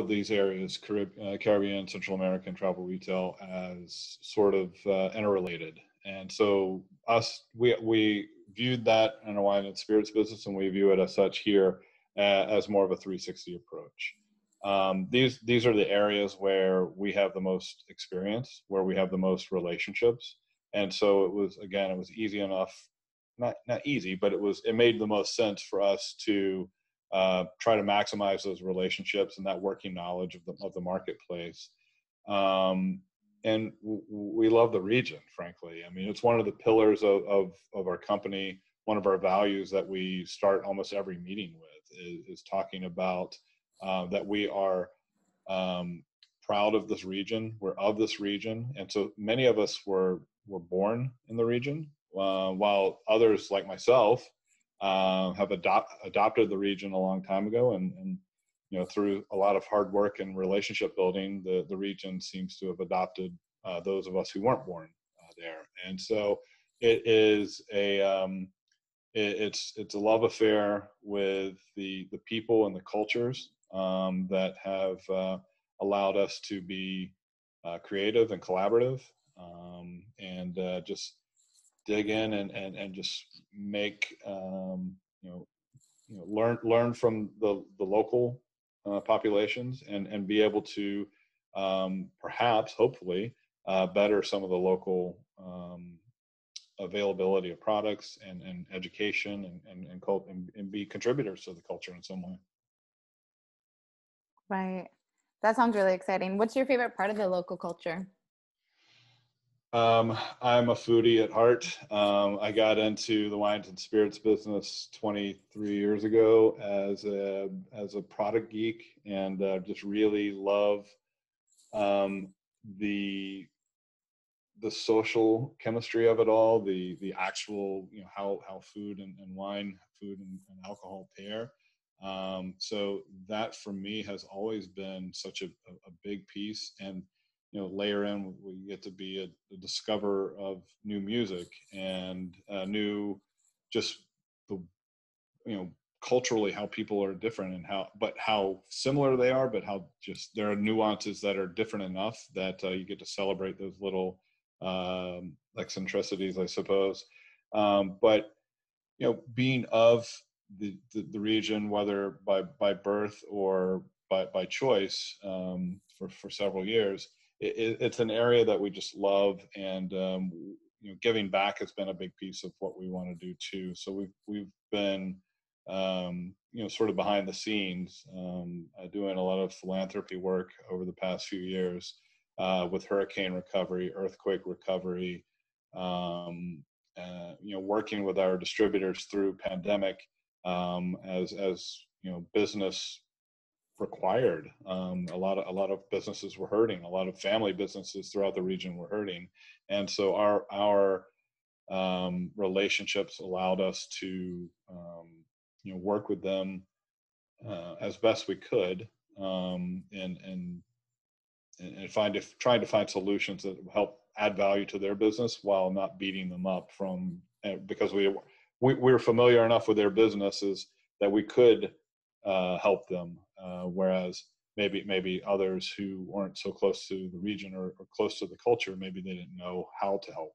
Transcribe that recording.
of these areas, Caribbean, Central American travel retail, as sort of interrelated. And so we viewed that in our wine and spirits business, and we view it as such here as more of a 360 approach. These are the areas where we have the most experience, where we have the most relationships. And so it was easy enough, not easy, but it made the most sense for us to try to maximize those relationships and that working knowledge of the marketplace. And we love the region, frankly. I mean, it's one of the pillars of our company. One of our values that we start almost every meeting with is talking about that we are proud of this region. We're of this region. And so many of us were born in the region, while others like myself have adopted the region a long time ago. And through a lot of hard work and relationship building, the region seems to have adopted those of us who weren't born there. And so it is it's a love affair with the people and the cultures that have allowed us to be creative and collaborative, and just dig in and just make learn from the local populations and be able to perhaps, hopefully, better some of the local availability of products and education and be contributors to the culture in some way. Right. That sounds really exciting. What's your favorite part of the local culture? I'm a foodie at heart. I got into the wines and spirits business 23 years ago as a product geek, and just really love the social chemistry of it all, the actual, how food and wine, food and alcohol pair. So that for me has always been such a big piece. And layer in, we get to be a discoverer of new music and new, just the, culturally how people are different and how similar they are, but how just there are nuances that are different enough that you get to celebrate those little eccentricities, I suppose. But being of the region, whether by birth or by choice, for several years, it's an area that we just love, and giving back has been a big piece of what we want to do too. So we've been sort of behind the scenes, doing a lot of philanthropy work over the past few years, with hurricane recovery, earthquake recovery, working with our distributors through pandemic, as business required. A lot of businesses were hurting. A lot of family businesses throughout the region were hurting, and so our relationships allowed us to work with them as best we could, and trying to find solutions that help add value to their business while not beating them up because we're familiar enough with their businesses that we could help them, whereas maybe others who weren't so close to the region or close to the culture, maybe they didn't know how to help.